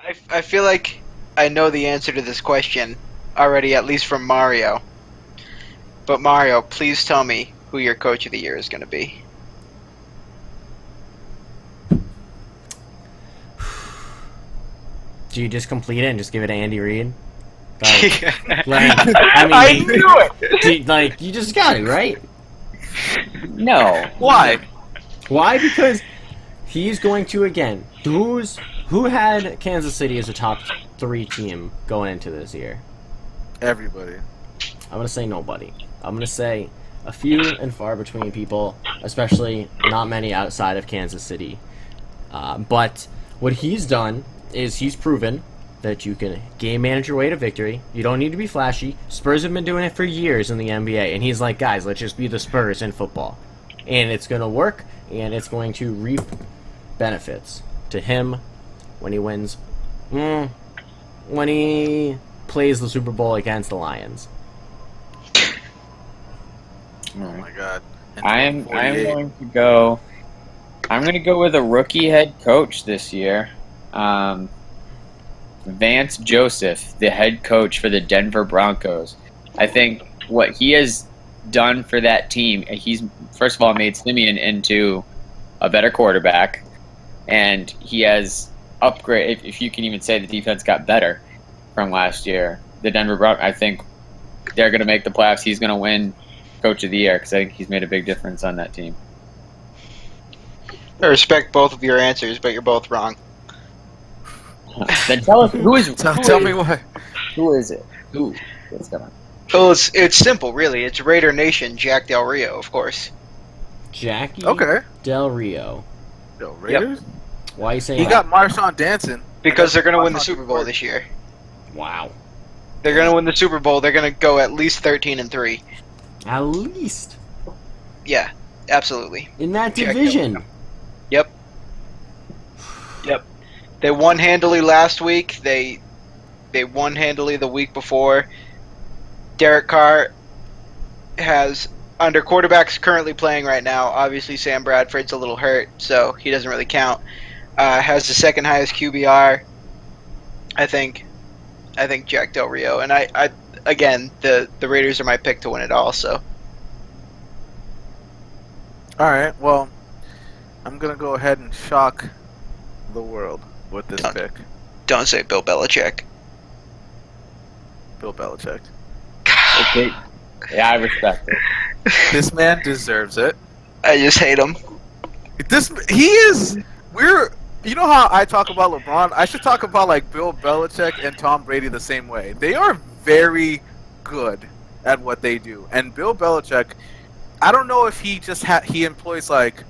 I feel like I know the answer to this question already, at least from Mario. But Mario, please tell me who your coach of the year is going to be. Do you just complete it and just give it to Andy Reid? I knew it. You just got it, right? No. Why? Why? Because he's going to, again, who had Kansas City as a top 3 team going into this year? Everybody. I'm going to say nobody. I'm going to say a few and far between people, especially not many outside of Kansas City. But what he's done is he's proven that you can game manage your way to victory. You don't need to be flashy. Spurs have been doing it for years in the NBA, and he's like, guys, let's just be the Spurs in football. And it's going to work, and it's going to reap benefits to him when he wins. When he plays the Super Bowl against the Lions. Oh my god. I am going to go. I'm going to go with a rookie head coach this year. Vance Joseph, the head coach for the Denver Broncos. I think what he has done for that team, he's first of all made Simeon into a better quarterback, and he has upgraded. If you can even say the defense got better from last year, the Denver Broncos. I think they're going to make the playoffs. He's going to win Coach of the Year because I think he's made a big difference on that team. I respect both of your answers, but you're both wrong. Then tell us who is. Tell me why. Who is it? Who? What's going on? Well, it's simple, really. It's Raider Nation, Jack Del Rio, of course. Jackie Okay. Del Rio. Yo, Raiders? Why are you saying He that? got Marshawn dancing. Because they're going to win the Super Bowl this year. Wow. They're going to win the Super Bowl. They're going to go at least 13-3. At least. Yeah, absolutely. In that Jack division. Yep. They won handily last week. They won handily the week before. Derek Carr has, under quarterbacks currently playing right now, obviously Sam Bradford's a little hurt, so he doesn't really count. Has the second highest QBR. I think Jack Del Rio. And I again, the Raiders are my pick to win it all, so. Alright, well, I'm going to go ahead and shock the world with this pick. Don't say Bill Belichick. Bill Belichick. Okay. Yeah, I respect it. This man deserves it. I just hate him. You know how I talk about LeBron? I should talk about like Bill Belichick and Tom Brady the same way. They are very good at what they do. And Bill Belichick, I don't know if he just he employs like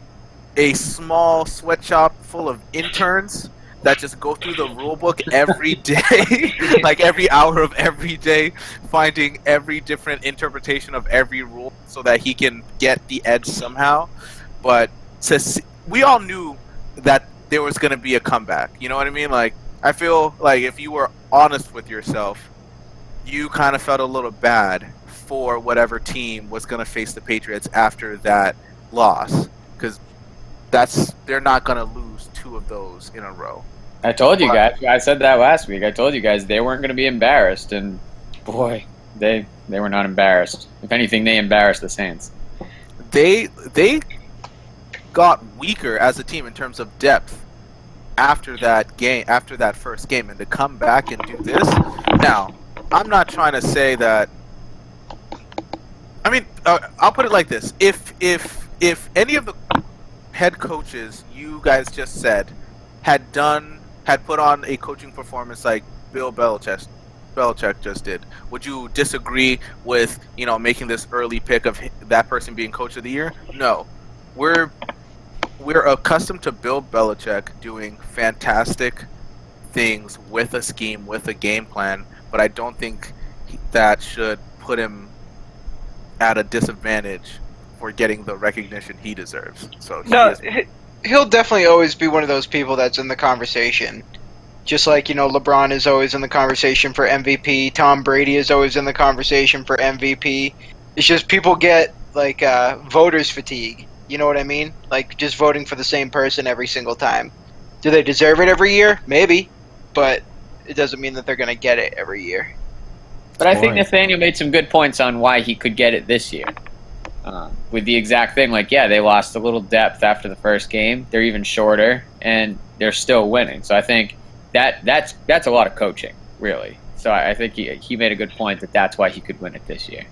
a small sweatshop full of interns that just go through the rule book every day, like every hour of every day, finding every different interpretation of every rule so that he can get the edge somehow. But we all knew that there was going to be a comeback. You know what I mean? Like, I feel like if you were honest with yourself, you kind of felt a little bad for whatever team was going to face the Patriots after that loss, because they're not going to lose 2 of those in a row. I told you guys. I said that last week. I told you guys they weren't going to be embarrassed, and boy, they were not embarrassed. If anything, they embarrassed the Saints. They got weaker as a team in terms of depth after that first game, and to come back and do this. Now, I'm not trying to say that. I mean, I'll put it like this: if any of the head coaches you guys just said had put on a coaching performance like Bill Belichick just did, would you disagree with making this early pick of that person being coach of the year? No, we're accustomed to Bill Belichick doing fantastic things with a scheme, with a game plan, but I don't think that should put him at a disadvantage for getting the recognition he deserves. So he'll definitely always be one of those people that's in the conversation. Just like, LeBron is always in the conversation for MVP. Tom Brady is always in the conversation for MVP. It's just people get, like, voters fatigue. You know what I mean? Like, just voting for the same person every single time. Do they deserve it every year? Maybe. but it doesn't mean that they're going to get it every year. But I think boring. Nathaniel made some good points on why he could get it this year. With the exact thing, like, yeah, they lost a little depth after the first game. They're even shorter, and they're still winning. So I think that's a lot of coaching, really. So I think he made a good point that that's why he could win it this year.